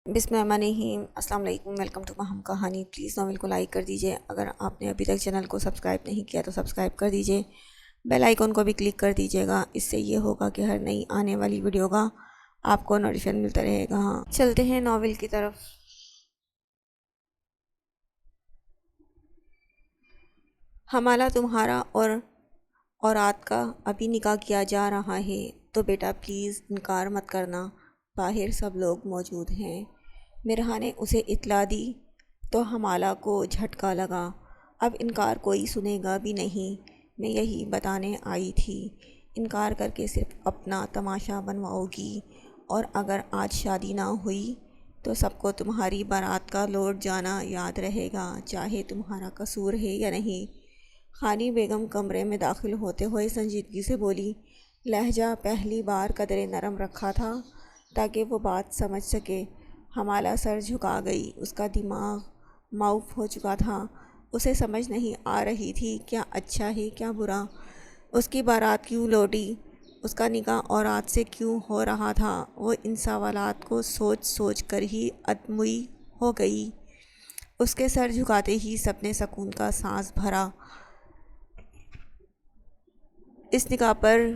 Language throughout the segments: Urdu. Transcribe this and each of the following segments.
بسم اللہ الرحمن الرحیم۔ السلام علیکم، ویلکم ٹو ماہم کہانی۔ پلیز ناول کو لائک کر دیجئے، اگر آپ نے ابھی تک چینل کو سبسکرائب نہیں کیا تو سبسکرائب کر دیجئے، بیل آئیکن کو بھی کلک کر دیجئے گا، اس سے یہ ہوگا کہ ہر نئی آنے والی ویڈیو کا آپ کو نوٹیفیکیشن ملتا رہے گا۔ چلتے ہیں ناول کی طرف۔ ہمارا تمہارا اور رات کا ابھی نکاح کیا جا رہا ہے، تو بیٹا پلیز انکار مت کرنا، باہر سب لوگ موجود ہیں۔ مرحا نے اسے اطلاع دی تو حمالہ کو جھٹکا لگا۔ اب انکار کوئی سنے گا بھی نہیں، میں یہی بتانے آئی تھی۔ انکار کر کے صرف اپنا تماشا بنواؤ گی، اور اگر آج شادی نہ ہوئی تو سب کو تمہاری بارات کا لوٹ جانا یاد رہے گا، چاہے تمہارا قصور ہے یا نہیں۔ خانی بیگم کمرے میں داخل ہوتے ہوئے سنجیدگی سے بولی۔ لہجہ پہلی بار قدرے نرم رکھا تھا تاکہ وہ بات سمجھ سکے۔ حمالہ سر جھکا گئی، اس کا دماغ معاف ہو چکا تھا، اسے سمجھ نہیں آ رہی تھی کیا اچھا ہے کیا برا۔ اس کی بارات کیوں لوٹی، اس کا نکاح اورات سے کیوں ہو رہا تھا، وہ ان سوالات کو سوچ سوچ کر ہی ادموئی ہو گئی۔ اس کے سر جھکاتے ہی سب نے سکون کا سانس بھرا۔ اس نکاح پر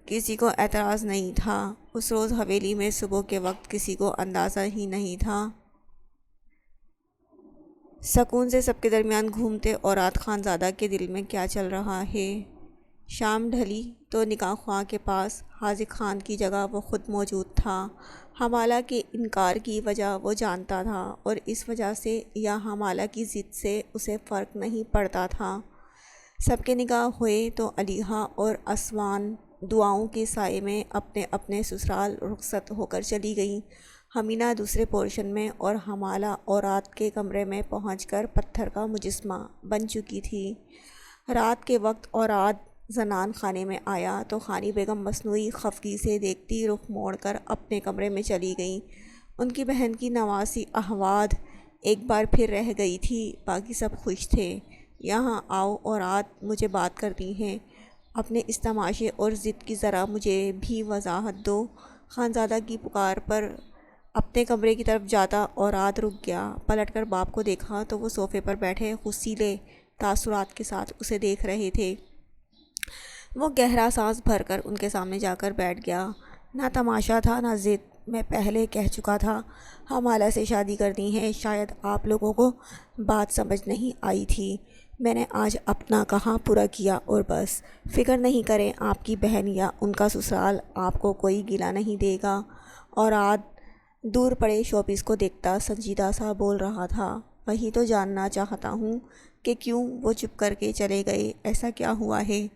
کسی کو اعتراض نہیں تھا۔ اس روز حویلی میں صبح کے وقت کسی کو اندازہ ہی نہیں تھا۔ سکون سے سب کے درمیان گھومتے اورات خانزادہ کے دل میں کیا چل رہا ہے۔ شام ڈھلی تو نکاح خواہ کے پاس حاذق خان کی جگہ وہ خود موجود تھا۔ حمالہ کے انکار کی وجہ وہ جانتا تھا، اور اس وجہ سے یا حمالہ کی ضد سے اسے فرق نہیں پڑتا تھا۔ سب کے نکاح ہوئے تو علیحہ اور اسوان دعاؤں کے سائے میں اپنے اپنے سسرال رخصت ہو کر چلی گئیں۔ حمینہ دوسرے پورشن میں اور حمالہ اورات کے کمرے میں پہنچ کر پتھر کا مجسمہ بن چکی تھی۔ رات کے وقت اورات زنان خانے میں آیا تو خانی بیگم مصنوعی خفگی سے دیکھتی رخ موڑ کر اپنے کمرے میں چلی گئیں۔ ان کی بہن کی نواسی احواد ایک بار پھر رہ گئی تھی، باقی سب خوش تھے۔ یہاں آؤ اورات، مجھے بات کرنی ہے، اپنے اس تماشے اور ضد کی ذرا مجھے بھی وضاحت دو۔ خانزادہ کی پکار پر اپنے کمرے کی طرف جاتا اورات رک گیا۔ پلٹ کر باپ کو دیکھا تو وہ صوفے پر بیٹھے غصیلے تاثرات کے ساتھ اسے دیکھ رہے تھے۔ وہ گہرا سانس بھر کر ان کے سامنے جا کر بیٹھ گیا۔ نہ تماشا تھا نہ ضد، میں پہلے کہہ چکا تھا حمالہ سے شادی کرنی ہے، شاید آپ لوگوں کو بات سمجھ نہیں آئی تھی۔ میں نے آج اپنا کہا پورا کیا اور بس، فکر نہیں کریں، آپ کی بہن یا ان کا سسرال آپ کو کوئی گلہ نہیں دے گا۔ اورات دور پڑے شوپیس کو دیکھتا سنجیدہ سا بول رہا تھا، وہی تو جاننا چاہتا ہوں کہ کیوں وہ چپ کر کے چلے گئے، ایسا کیا ہوا ہے۔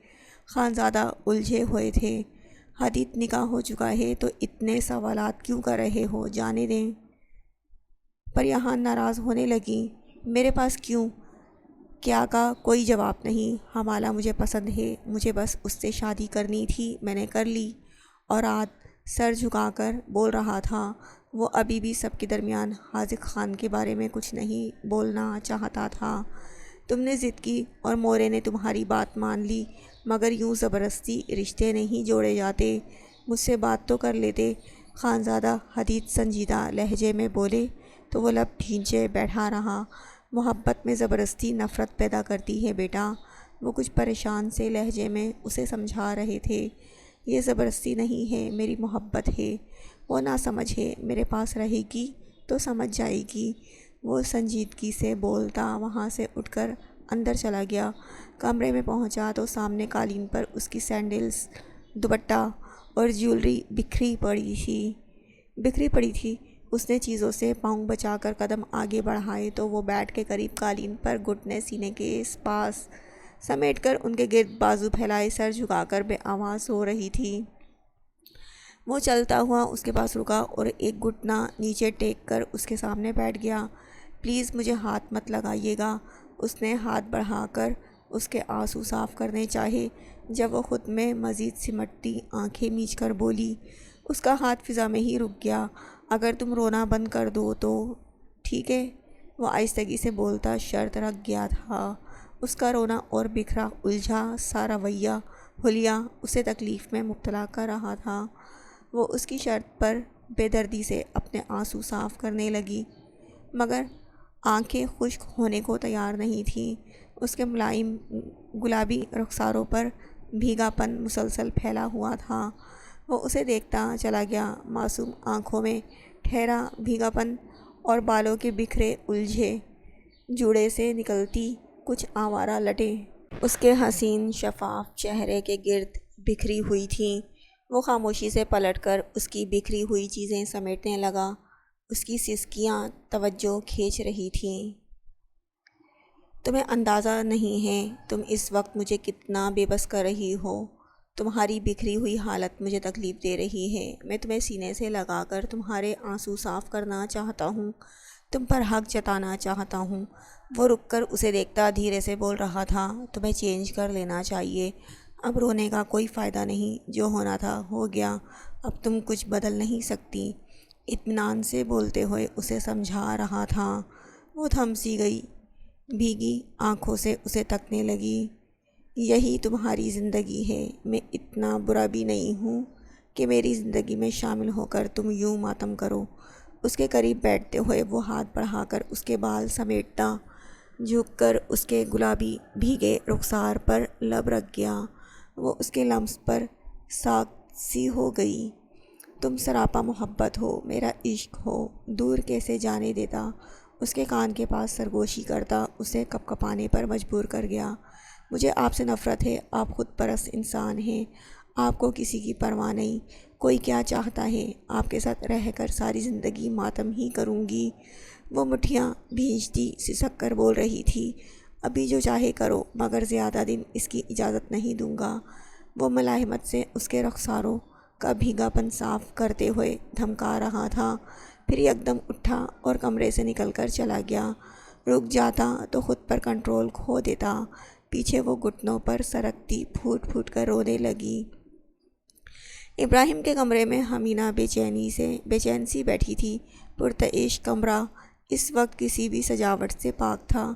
خانزادہ الجھے ہوئے تھے۔ حدیث نکاح ہو چکا ہے تو اتنے سوالات کیوں کر رہے ہو، جانے دیں۔ پر یہاں ناراض ہونے لگیں، میرے پاس کیوں کیا کا کوئی جواب نہیں۔ حمالہ مجھے پسند ہے، مجھے بس اس سے شادی کرنی تھی، میں نے کر لی۔ اورات سر جھکا کر بول رہا تھا۔ وہ ابھی بھی سب کے درمیان حاذق خان کے بارے میں کچھ نہیں بولنا چاہتا تھا۔ تم نے ضد کی اور مورے نے تمہاری بات مان لی، مگر یوں زبردستی رشتے نہیں جوڑے جاتے، مجھ سے بات تو کر لیتے۔ خانزادہ حدیث سنجیدہ لہجے میں بولے تو وہ لب بھینچے بیٹھا رہا۔ محبت میں زبردستی نفرت پیدا کرتی ہے بیٹا، وہ کچھ پریشان سے لہجے میں اسے سمجھا رہے تھے۔ یہ زبردستی نہیں ہے، میری محبت ہے، وہ نہ سمجھ ہے، میرے پاس رہے گی تو سمجھ جائے گی۔ وہ سنجیدگی سے بولتا وہاں سے اٹھ کر اندر چلا گیا۔ کمرے میں پہنچا تو سامنے قالین پر اس کی سینڈلز، دوپٹہ اور جیولری بکھری پڑی تھی۔ اس نے چیزوں سے پاؤں بچا کر قدم آگے بڑھائے تو وہ بیٹھ کے قریب قالین پر گھٹنے سینے کے پاس سمیٹ کر ان کے گرد بازو پھیلائے سر جھکا کر بے آواز سو رہی تھی۔ وہ چلتا ہوا اس کے پاس رکا اور ایک گھٹنا نیچے ٹیک کر اس کے سامنے بیٹھ گیا۔ پلیز مجھے ہاتھ مت لگائیے گا، اس نے ہاتھ بڑھا کر اس کے آنسو صاف کرنے چاہے، جب وہ خود میں مزید سمٹتی آنکھیں میچ کر بولی۔ اس کا ہاتھ فضا میں ہی رک گیا۔ اگر تم رونا بند کر دو تو ٹھیک ہے، وہ آہستگی سے بولتا شرط رکھ گیا تھا۔ اس کا رونا اور بکھرا الجھا سا حلیہ اسے تکلیف میں مبتلا کر رہا تھا۔ وہ اس کی شرط پر بے دردی سے اپنے آنسو صاف کرنے لگی، مگر آنکھیں خشک ہونے کو تیار نہیں تھیں۔ اس کے ملائم گلابی رخساروں پر بھیگا پن مسلسل پھیلا ہوا تھا۔ وہ اسے دیکھتا چلا گیا، معصوم آنکھوں میں ٹھہرا بھیگا پن اور بالوں کے بکھرے الجھے جوڑے سے نکلتی کچھ آوارہ لٹیں اس کے حسین شفاف چہرے کے گرد بکھری ہوئی تھیں۔ وہ خاموشی سے پلٹ کر اس کی بکھری ہوئی چیزیں سمیٹنے لگا۔ اس کی سسکیاں توجہ کھینچ رہی تھیں۔ تمہیں اندازہ نہیں ہے تم اس وقت مجھے کتنا بے بس کر رہی ہو۔ تمہاری بکھری ہوئی حالت مجھے تکلیف دے رہی ہے۔ میں تمہیں سینے سے لگا کر تمہارے آنسو صاف کرنا چاہتا ہوں، تم پر حق جتانا چاہتا ہوں۔ وہ رک کر اسے دیکھتا دھیرے سے بول رہا تھا، تمہیں چینج کر لینا چاہیے، اب رونے کا کوئی فائدہ نہیں، جو ہونا تھا ہو گیا، اب تم کچھ بدل نہیں سکتی۔ اطمینان سے بولتے ہوئے اسے سمجھا رہا تھا۔ وہ تھم سی گئی، بھیگی آنکھوں سے اسے تکنے لگی۔ یہی تمہاری زندگی ہے، میں اتنا برا بھی نہیں ہوں کہ میری زندگی میں شامل ہو کر تم یوں ماتم کرو۔ اس کے قریب بیٹھتے ہوئے وہ ہاتھ بڑھا کر اس کے بال سمیٹتا، جھک کر اس کے گلابی بھیگے رخسار پر لب رکھ گیا۔ وہ اس کے لمس پر ساکت سی ہو گئی۔ تم سراپا محبت ہو، میرا عشق ہو، دور کیسے جانے دیتا۔ اس کے کان کے پاس سرگوشی کرتا اسے کپ کپانے پر مجبور کر گیا۔ مجھے آپ سے نفرت ہے، آپ خود پرست انسان ہیں، آپ کو کسی کی پرواہ نہیں، کوئی کیا چاہتا ہے، آپ کے ساتھ رہ کر ساری زندگی ماتم ہی کروں گی۔ وہ مٹھیاں بھیجتی سسک کر بول رہی تھی، ابھی جو چاہے کرو، مگر زیادہ دن اس کی اجازت نہیں دوں گا۔ وہ ملائمت سے اس کے رخساروں کا بھیگا پن صاف کرتے ہوئے دھمکا رہا تھا، پھر یکدم اٹھا اور کمرے سے نکل کر چلا گیا۔ رک جاتا تو خود پر کنٹرول کھو دیتا۔ پیچھے وہ گھٹنوں پر سرکتی پھوٹ پھوٹ کر رونے لگی۔ ابراہیم کے کمرے میں حمینہ بے چین سی بیٹھی تھی۔ پرتعیش کمرہ اس وقت کسی بھی سجاوٹ سے پاک تھا۔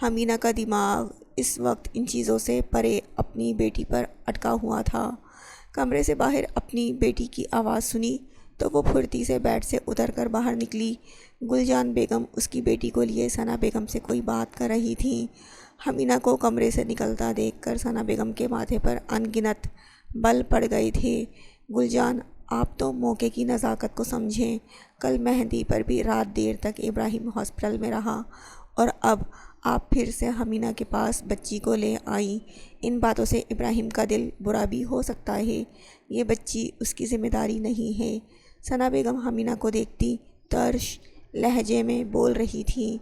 حمینہ کا دماغ اس وقت ان چیزوں سے پرے اپنی بیٹی پر اٹکا ہوا تھا۔ کمرے سے باہر اپنی بیٹی کی آواز سنی تو وہ پھرتی سے بیڈ سے اتر کر باہر نکلی۔ گل جان بیگم اس کی بیٹی کو لیے ثنا بیگم سے کوئی بات کر رہی تھیں۔ حمینہ کو کمرے سے نکلتا دیکھ کر ثنا بیگم کے ماتھے پر ان گنت بل پڑ گئے تھے۔ گل جان، آپ تو موقع کی نزاکت کو سمجھیں، کل مہندی پر بھی رات دیر تک ابراہیم ہاسپٹل میں رہا اور اب آپ پھر سے حمینہ کے پاس بچی کو لے آئیں۔ ان باتوں سے ابراہیم کا دل برا بھی ہو سکتا ہے، یہ بچی اس کی ذمہ داری نہیں ہے۔ ثنا بیگم حمینہ کو دیکھتی ترش لہجے میں بول رہی تھیں،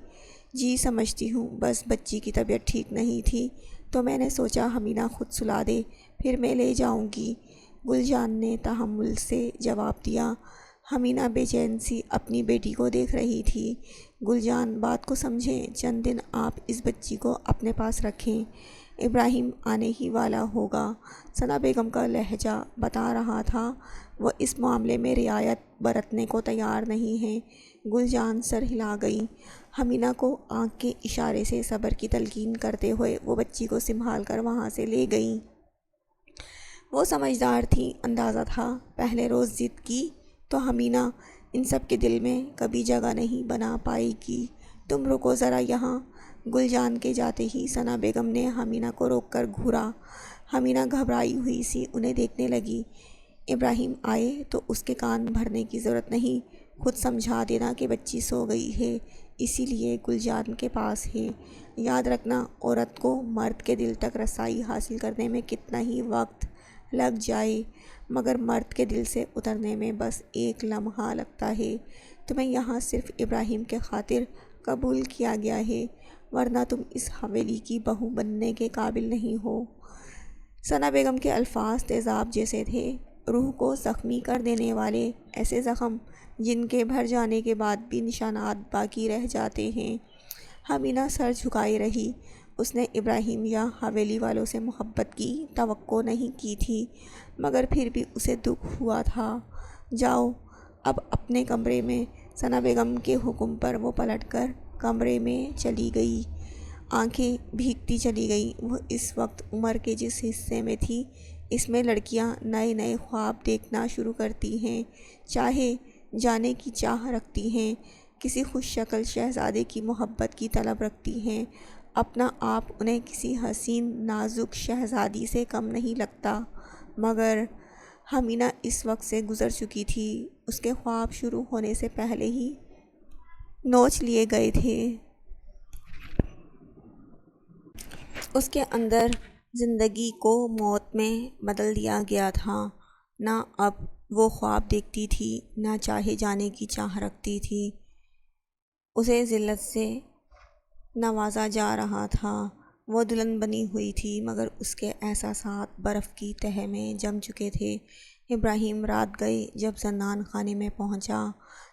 جی سمجھتی ہوں، بس بچی کی طبیعت ٹھیک نہیں تھی تو میں نے سوچا حمینہ خود سلا دے، پھر میں لے جاؤں گی۔ گل جان نے تحمل سے جواب دیا۔ حمینہ بے چین سی اپنی بیٹی کو دیکھ رہی تھی۔ گل جان، بات کو سمجھیں، چند دن آپ اس بچی کو اپنے پاس رکھیں، ابراہیم آنے ہی والا ہوگا۔ ثنا بیگم کا لہجہ بتا رہا تھا وہ اس معاملے میں رعایت برتنے کو تیار نہیں ہے۔ گل جان سر ہلا گئی۔ حمینہ کو آنکھ کے اشارے سے صبر کی تلقین کرتے ہوئے وہ بچی کو سنبھال کر وہاں سے لے گئیں۔ وہ سمجھدار تھیں، اندازہ تھا پہلے روز ضد کی تو حمینہ ان سب کے دل میں کبھی جگہ نہیں بنا پائے گی۔ تم رکو ذرا یہاں۔ گل جان کے جاتے ہی ثنا بیگم نے حمینہ کو روک کر گھورا۔ حمینہ گھبرائی ہوئی سی انہیں دیکھنے لگی۔ ابراہیم آئے تو اس کے کان بھرنے کی ضرورت نہیں، خود سمجھا دینا کہ بچی سو گئی ہے، اسی لیے گل جان کے پاس ہے۔ یاد رکھنا، عورت کو مرد کے دل تک رسائی حاصل کرنے میں کتنا ہی وقت لگ جائے، مگر مرد کے دل سے اترنے میں بس ایک لمحہ لگتا ہے۔ تمہیں یہاں صرف ابراہیم کے خاطر قبول کیا گیا ہے، ورنہ تم اس حویلی کی بہو بننے کے قابل نہیں ہو۔ ثنا بیگم کے الفاظ تیزاب جیسے تھے، روح کو زخمی کر دینے والے، ایسے زخم جن کے بھر جانے کے بعد بھی نشانات باقی رہ جاتے ہیں۔ حمینہ سر جھکائے رہی۔ اس نے ابراہیم یا حویلی والوں سے محبت کی توقع نہیں کی تھی، مگر پھر بھی اسے دکھ ہوا تھا۔ جاؤ اب اپنے کمرے میں۔ ثنا بیگم کے حکم پر وہ پلٹ کر کمرے میں چلی گئی، آنکھیں بھیگتی چلی گئیں۔ وہ اس وقت عمر کے جس حصے میں تھی، اس میں لڑکیاں نئے نئے خواب دیکھنا شروع کرتی ہیں، چاہے جانے کی چاہ رکھتی ہیں، کسی خوش شکل شہزادے کی محبت کی طلب رکھتی ہیں۔ اپنا آپ انہیں کسی حسین نازک شہزادی سے کم نہیں لگتا، مگر حمینہ اس وقت سے گزر چکی تھی۔ اس کے خواب شروع ہونے سے پہلے ہی نوچ لیے گئے تھے۔ اس کے اندر زندگی کو موت میں بدل دیا گیا تھا۔ نہ اب وہ خواب دیکھتی تھی، نہ چاہے جانے کی چاہ رکھتی تھی۔ اسے ذلت سے نوازا جا رہا تھا۔ وہ دلہن بنی ہوئی تھی، مگر اس کے احساسات برف کی تہہ میں جم چکے تھے۔ ابراہیم رات گئے جب زندان خانے میں پہنچا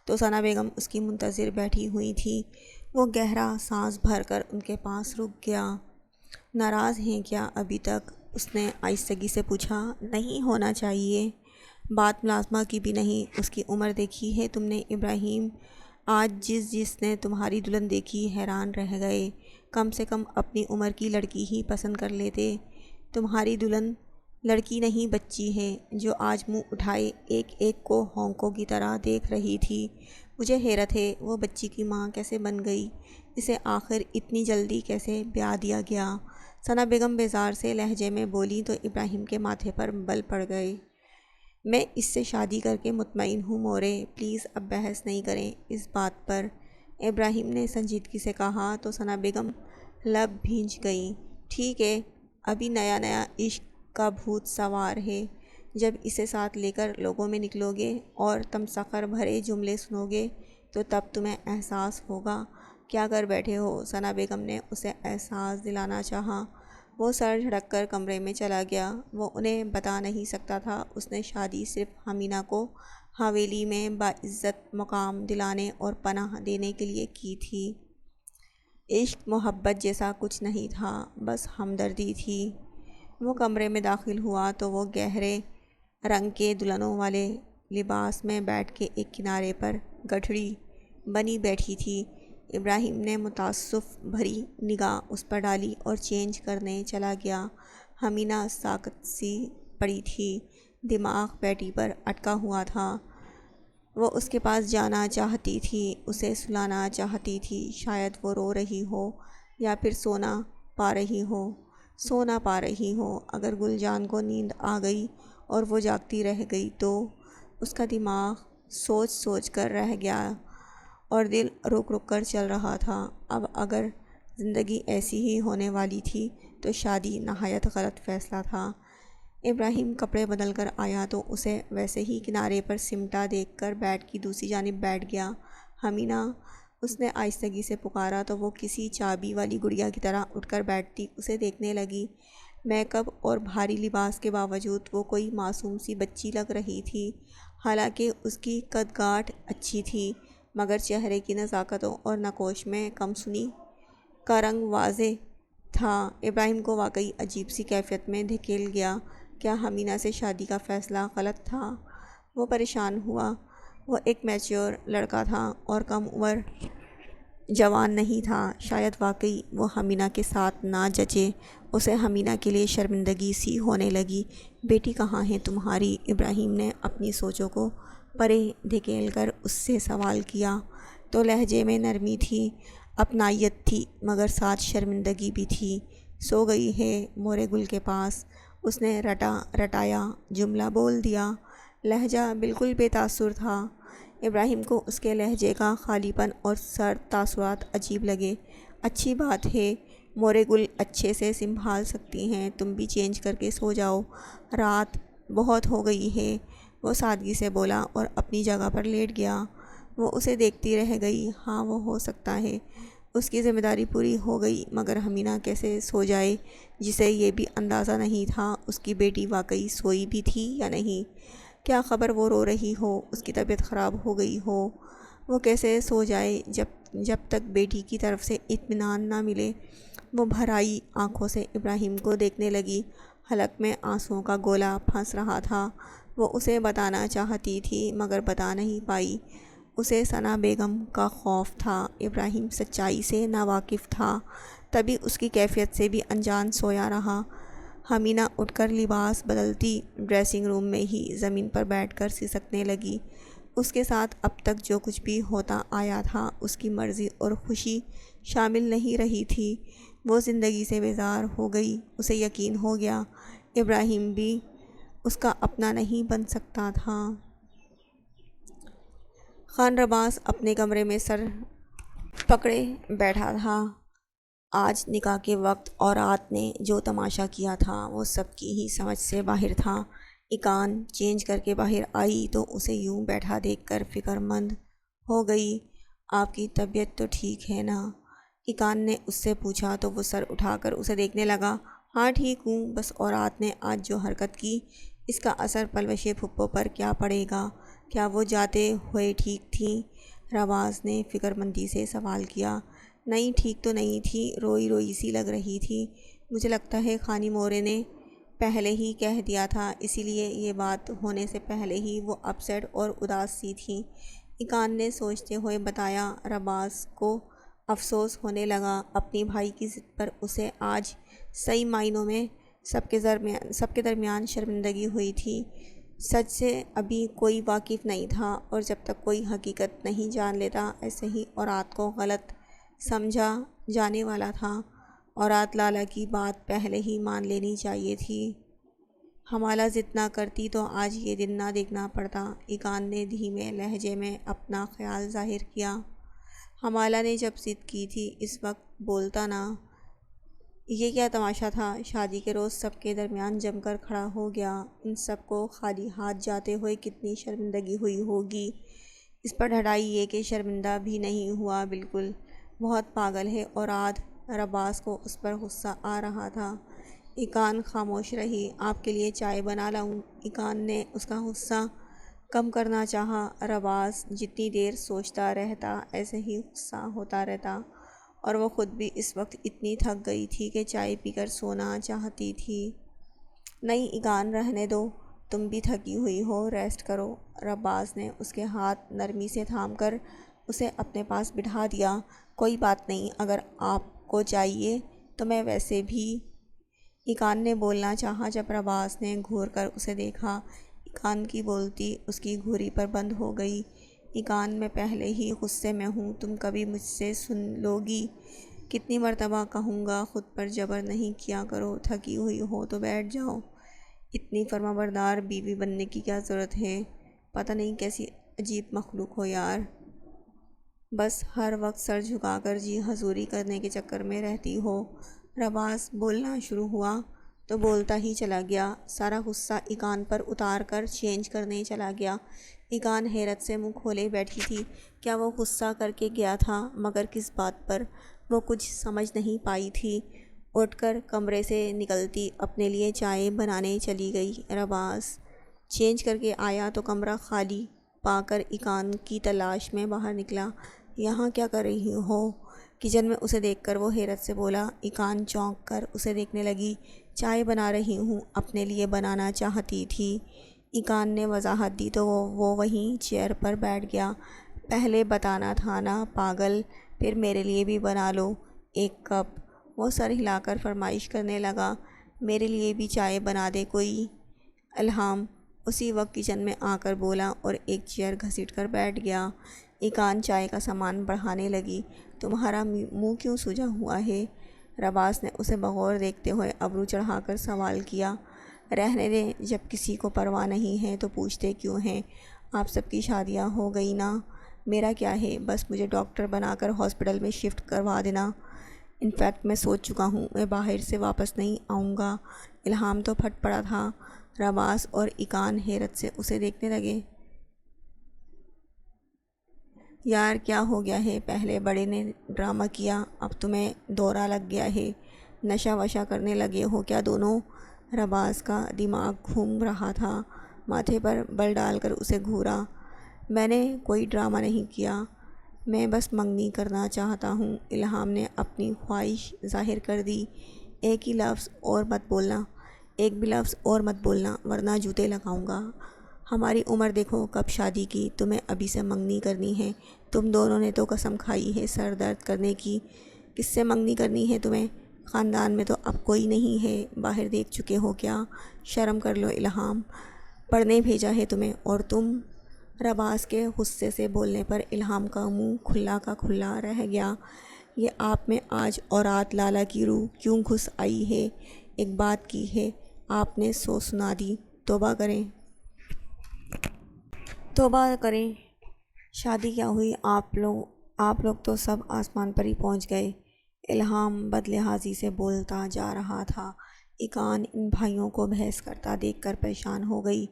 تو ثنا بیگم اس کی منتظر بیٹھی ہوئی تھی۔ وہ گہرا سانس بھر کر ان کے پاس رک گیا۔ ناراض ہیں کیا ابھی تک؟ اس نے آہستگی سے پوچھا۔ نہیں ہونا چاہیے، بات ملازمہ کی بھی نہیں۔ اس کی عمر دیکھی ہے تم نے ابراہیم؟ آج جس نے تمہاری دلہن دیکھی حیران رہ گئے۔ کم سے کم اپنی عمر کی لڑکی ہی پسند کر لیتے۔ تمہاری دلہن لڑکی نہیں بچی ہے، جو آج منہ اٹھائے ایک ایک کو ہونکوں کی طرح دیکھ رہی تھی۔ مجھے حیرت ہے وہ بچی کی ماں کیسے بن گئی؟ اسے آخر اتنی جلدی کیسے بیاہ دیا گیا؟ ثنا بیگم بیزار سے لہجے میں بولی تو ابراہیم کے ماتھے پر بل پڑ گئے۔ میں اس سے شادی کر کے مطمئن ہوں مورے، پلیز اب بحث نہیں کریں اس بات پر، ابراہیم نے سنجیدگی سے کہا تو ثنا بیگم لب بھیج گئیں۔ ٹھیک ہے، ابھی نیا نیا عشق کا بھوت سوار ہے۔ جب اسے ساتھ لے کر لوگوں میں نکلو گے اور تمسخر بھرے جملے سنو گے تو تب تمہیں احساس ہوگا کیا کر بیٹھے ہو۔ ثنا بیگم نے اسے احساس دلانا چاہا۔ وہ سر جھٹک کر کمرے میں چلا گیا۔ وہ انہیں بتا نہیں سکتا تھا اس نے شادی صرف حمینہ کو حویلی میں باعزت مقام دلانے اور پناہ دینے کے لیے کی تھی۔ عشق محبت جیسا کچھ نہیں تھا، بس ہمدردی تھی۔ وہ کمرے میں داخل ہوا تو وہ گہرے رنگ کے دلہنوں والے لباس میں بیٹھ کے ایک کنارے پر گٹھڑی بنی بیٹھی تھی۔ ابراہیم نے متاسف بھری نگاہ اس پر ڈالی اور چینج کرنے چلا گیا۔ حمینہ ساکت سی پڑی تھی، دماغ پیٹی پر اٹکا ہوا تھا۔ وہ اس کے پاس جانا چاہتی تھی، اسے سلانا چاہتی تھی۔ شاید وہ رو رہی ہو یا پھر سونا پا رہی ہو۔ اگر گل جان کو نیند آ گئی اور وہ جاگتی رہ گئی تو اس کا دماغ سوچ سوچ کر رہ گیا اور دل رک رک کر چل رہا تھا۔ اب اگر زندگی ایسی ہی ہونے والی تھی تو شادی نہایت غلط فیصلہ تھا۔ ابراہیم کپڑے بدل کر آیا تو اسے ویسے ہی کنارے پر سمٹا دیکھ کر بیڈ کی دوسری جانب بیٹھ گیا۔ حمینہ، اس نے آہستگی سے پکارا تو وہ کسی چابی والی گڑیا کی طرح اٹھ کر بیٹھتی اسے دیکھنے لگی۔ میک اپ اور بھاری لباس کے باوجود وہ کوئی معصوم سی بچی لگ رہی تھی۔ حالانکہ اس کی قد کاٹ اچھی تھی، مگر چہرے کی نزاکتوں اور نقوش میں کم سنی کا رنگ واضح تھا۔ ابراہیم کو واقعی عجیب سی کیفیت میں دھکیل گیا۔ کیا حمینہ سے شادی کا فیصلہ غلط تھا؟ وہ پریشان ہوا۔ وہ ایک میچور لڑکا تھا اور کم عمر جوان نہیں تھا۔ شاید واقعی وہ حمینہ کے ساتھ نہ جچے۔ اسے حمینہ کے لیے شرمندگی سی ہونے لگی۔ بیٹی کہاں ہے تمہاری؟ ابراہیم نے اپنی سوچوں کو پرے دھکیل کر اس سے سوال کیا تو لہجے میں نرمی تھی، اپنائیت تھی، مگر ساتھ شرمندگی بھی تھی۔ سو گئی ہے مورے گل کے پاس، اس نے رٹا رٹایا جملہ بول دیا۔ لہجہ بالکل بے تاثر تھا۔ ابراہیم کو اس کے لہجے کا خالی پن اور سرد تاثرات عجیب لگے۔ اچھی بات ہے، مورے گل اچھے سے سنبھال سکتی ہیں، تم بھی چینج کر کے سو جاؤ، رات بہت ہو گئی ہے، وہ سادگی سے بولا اور اپنی جگہ پر لیٹ گیا۔ وہ اسے دیکھتی رہ گئی۔ ہاں، وہ ہو سکتا ہے اس کی ذمہ داری پوری ہو گئی، مگر حمینہ کیسے سو جائے جسے یہ بھی اندازہ نہیں تھا اس کی بیٹی واقعی سوئی بھی تھی یا نہیں؟ کیا خبر وہ رو رہی ہو، اس کی طبیعت خراب ہو گئی ہو؟ وہ کیسے سو جائے جب تک بیٹی کی طرف سے اطمینان نہ ملے؟ وہ بھر آئی آنکھوں سے ابراہیم کو دیکھنے لگی۔ حلق میں آنسوؤں کا گولا پھنس رہا تھا۔ وہ اسے بتانا چاہتی تھی مگر بتا نہیں پائی۔ اسے ثنا بیگم کا خوف تھا، ابراہیم سچائی سے ناواقف تھا، تبھی اس کی کیفیت سے بھی انجان سویا رہا۔ حمینہ اٹھ کر لباس بدلتی ڈریسنگ روم میں ہی زمین پر بیٹھ کر سسکنے لگی۔ اس کے ساتھ اب تک جو کچھ بھی ہوتا آیا تھا اس کی مرضی اور خوشی شامل نہیں رہی تھی۔ وہ زندگی سے بیزار ہو گئی۔ اسے یقین ہو گیا ابراہیم بھی اس کا اپنا نہیں بن سکتا تھا۔ خان رباس اپنے کمرے میں سر پکڑے بیٹھا تھا۔ آج نکاح کے وقت اورات نے جو تماشا کیا تھا وہ سب کی ہی سمجھ سے باہر تھا۔ اکان چینج کر کے باہر آئی تو اسے یوں بیٹھا دیکھ کر فکر مند ہو گئی۔ آپ کی طبیعت تو ٹھیک ہے نا؟ اکان نے اس سے پوچھا تو وہ سر اٹھا کر اسے دیکھنے لگا۔ ہاں ٹھیک ہوں، بس اورات نے آج جو حرکت کی اس کا اثر پلوش پھپھو پر کیا پڑے گا؟ کیا وہ جاتے ہوئے ٹھیک تھیں؟ رواس نے فکر مندی سے سوال کیا۔ نہیں، ٹھیک تو نہیں تھی، روئی روئی سی لگ رہی تھی۔ مجھے لگتا ہے خانی مورے نے پہلے ہی کہہ دیا تھا، اسی لیے یہ بات ہونے سے پہلے ہی وہ اپسیٹ اور اداس سی تھیں، اکان نے سوچتے ہوئے بتایا۔ رباس کو افسوس ہونے لگا اپنی بھائی کی ضد پر اسے آج صحیح معنوں میں سب کے درمیان شرمندگی ہوئی تھی۔ سچ سے ابھی کوئی واقف نہیں تھا اور جب تک کوئی حقیقت نہیں جان لیتا ایسے ہی اورات کو غلط سمجھا جانے والا تھا۔ اورات لالا کی بات پہلے ہی مان لینی چاہیے تھی۔ ہمالہ ضد نہ کرتی تو آج یہ دن نہ دیکھنا پڑتا، اکان نے دھیمے لہجے میں اپنا خیال ظاہر کیا۔ ہمالہ نے جب ضد کی تھی اس وقت بولتا نا۔ یہ کیا تماشا تھا؟ شادی کے روز سب کے درمیان جم کر کھڑا ہو گیا۔ ان سب کو خالی ہاتھ جاتے ہوئے کتنی شرمندگی ہوئی ہوگی۔ اس پر ڈھٹائی یہ کہ شرمندہ بھی نہیں ہوا، بالکل بہت پاگل ہے اورات۔ رباس کو اس پر غصہ آ رہا تھا۔ اکان خاموش رہی۔ آپ کے لیے چائے بنا لاؤں؟ اکان نے اس کا غصہ کم کرنا چاہا۔ رباس جتنی دیر سوچتا رہتا ایسے ہی غصہ ہوتا رہتا اور وہ خود بھی اس وقت اتنی تھک گئی تھی کہ چائے پی کر سونا چاہتی تھی۔ نہیں اکان، رہنے دو، تم بھی تھکی ہوئی ہو، ریسٹ کرو۔ رباس نے اس کے ہاتھ نرمی سے تھام کر اسے اپنے پاس بٹھا دیا۔ کوئی بات نہیں، اگر آپ کو چاہیے تو میں ویسے بھی، اکان نے بولنا چاہا جب رباس نے گھور کر اسے دیکھا۔ اکان کی بولتی اس کی گھوری پر بند ہو گئی۔ اکان، میں پہلے ہی غصے میں ہوں، تم کبھی مجھ سے سن لو گی؟ کتنی مرتبہ کہوں گا خود پر جبر نہیں کیا کرو، تھکی ہوئی ہو تو بیٹھ جاؤ۔ اتنی فرمانبردار بیوی بننے کی کیا ضرورت ہے؟ پتہ نہیں کیسی عجیب مخلوق ہو یار، بس ہر وقت سر جھکا کر جی حضوری کرنے کے چکر میں رہتی ہو۔ رباس بولنا شروع ہوا تو بولتا ہی چلا گیا، سارا غصہ اکان پر اتار کر چینج کرنے چلا گیا۔ اکان حیرت سے منہ کھولے بیٹھی تھی۔ کیا وہ غصہ کر کے گیا تھا؟ مگر کس بات پر؟ وہ کچھ سمجھ نہیں پائی تھی۔ اٹھ کر کمرے سے نکلتی اپنے لیے چائے بنانے چلی گئی۔ رباس چینج کر کے آیا تو کمرہ خالی پا کر اکان کی تلاش میں باہر نکلا۔ یہاں کیا کر رہی ہو؟ کچن میں اسے دیکھ کر وہ حیرت سے بولا۔ اکان چونک کر اسے دیکھنے لگی۔ چائے بنا رہی ہوں، اپنے لیے بنانا چاہتی تھی۔ اکان نے وضاحت دی تو وہ وہیں چیئر پر بیٹھ گیا۔ پہلے بتانا تھا نا پاگل، پھر میرے لیے بھی بنا لو ایک کپ۔ وہ سر ہلا کر فرمائش کرنے لگا، میرے لیے بھی چائے بنا دے کوئی۔ الہام اسی وقت کچن میں آ کر بولا اور ایک چیئر گھسیٹ کر بیٹھ گیا۔ اکان چائے کا سامان بڑھانے لگی۔ تمہارا منہ کیوں سوجا ہوا ہے؟ رباس نے اسے بغور دیکھتے ہوئے ابرو چڑھا کر سوال کیا۔ رہنے دیں، جب کسی کو پرواہ نہیں ہے تو پوچھتے کیوں ہیں؟ آپ سب کی شادیاں ہو گئی نا، میرا کیا ہے؟ بس مجھے ڈاکٹر بنا کر ہاسپٹل میں شفٹ کروا دینا۔ انفیکٹ میں سوچ چکا ہوں میں باہر سے واپس نہیں آؤں گا۔ الہام تو پھٹ پڑا تھا۔ رباس اور اکان حیرت سے اسے دیکھنے لگے۔ یار کیا ہو گیا ہے؟ پہلے بڑے نے ڈرامہ کیا، اب تمہیں دورہ لگ گیا ہے، نشہ وشا کرنے لگے ہو کیا دونوں؟ رباس کا دماغ گھوم رہا تھا۔ ماتھے پر بل ڈال کر اسے گھورا۔ میں نے کوئی ڈرامہ نہیں کیا، میں بس منگنی کرنا چاہتا ہوں۔ الہام نے اپنی خواہش ظاہر کر دی۔ ایک ہی لفظ اور مت بولنا، ایک بھی لفظ اور مت بولنا ورنہ جوتے لگاؤں گا۔ ہماری عمر دیکھو کب شادی کی، تمہیں ابھی سے منگنی کرنی ہے؟ تم دونوں نے تو قسم کھائی ہے سر درد کرنے کی، کس سے منگنی کرنی ہے تمہیں؟ خاندان میں تو اب کوئی نہیں ہے، باہر دیکھ چکے ہو کیا؟ شرم کر لو الہام، پڑھنے بھیجا ہے تمہیں اور تم؟ رباز کے غصے سے بولنے پر الہام کا منہ کھلا کا کھلا رہ گیا۔ یہ آپ میں آج اورات لالا کی روح کیوں گھس آئی ہے؟ ایک بات کی ہے آپ نے سو سنا دی، توبہ کریں توبہ کریں۔ شادی کیا ہوئی، آپ لوگ تو سب آسمان پر ہی پہنچ گئے۔ الہام بدلحاظی سے بولتا جا رہا تھا۔ ایقان ان بھائیوں کو بحث کرتا دیکھ کر پریشان ہو گئی۔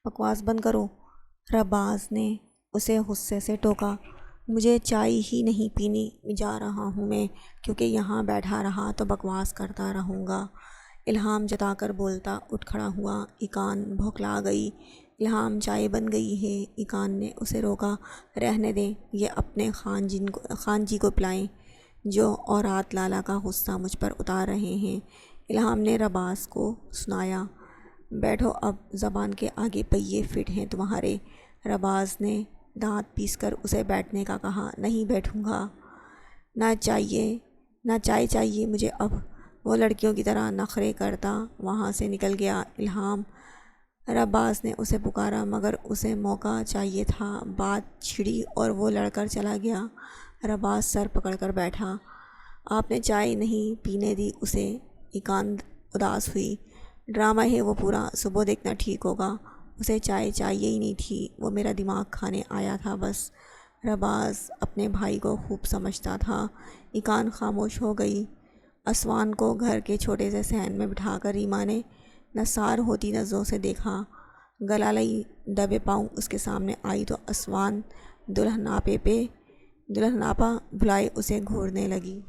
بکواس بند کرو، رباز نے اسے غصے سے ٹوکا۔ مجھے چائے ہی نہیں پینی جا رہا ہوں میں، کیونکہ یہاں بیٹھا رہا تو بکواس کرتا رہوں گا۔ الہام جتا کر بولتا اٹھ کھڑا ہوا۔ ایقان بھوکلا گئی۔ الہام چائے بن گئی ہے۔ ایقان نے اسے روکا۔ رہنے دیں، یہ اپنے خان جی کو پلائیں جو اورات لالا کا غصہ مجھ پر اتار رہے ہیں۔ الہام نے رباز کو سنایا۔ بیٹھو اب، زبان کے آگے پہیے فٹ ہیں تمہارے۔ رباز نے دانت پیس کر اسے بیٹھنے کا کہا۔ نہیں بیٹھوں گا، نہ چائے چاہیے مجھے اب۔ وہ لڑکیوں کی طرح نخرے کرتا وہاں سے نکل گیا۔ الہام، رباز نے اسے پکارا مگر اسے موقع چاہیے تھا۔ بات چھڑی اور وہ لڑ کر چلا گیا۔ رباز سر پکڑ کر بیٹھا۔ آپ نے چائے نہیں پینے دی اسے؟ ایقان اداس ہوئی۔ ڈرامہ ہے وہ پورا، صبح دیکھنا ٹھیک ہوگا۔ اسے چائے چاہیے ہی نہیں تھی، وہ میرا دماغ کھانے آیا تھا بس۔ رباز اپنے بھائی کو خوب سمجھتا تھا۔ ایقان خاموش ہو گئی۔ اسوان کو گھر کے چھوٹے سے صحن میں بٹھا کر ریما نے نثار ہوتی نظروں سے دیکھا۔ گلا لئی دبے پاؤں اس کے سامنے آئی تو اسوان دلہناپا بھلائے اسے گھورنے لگی۔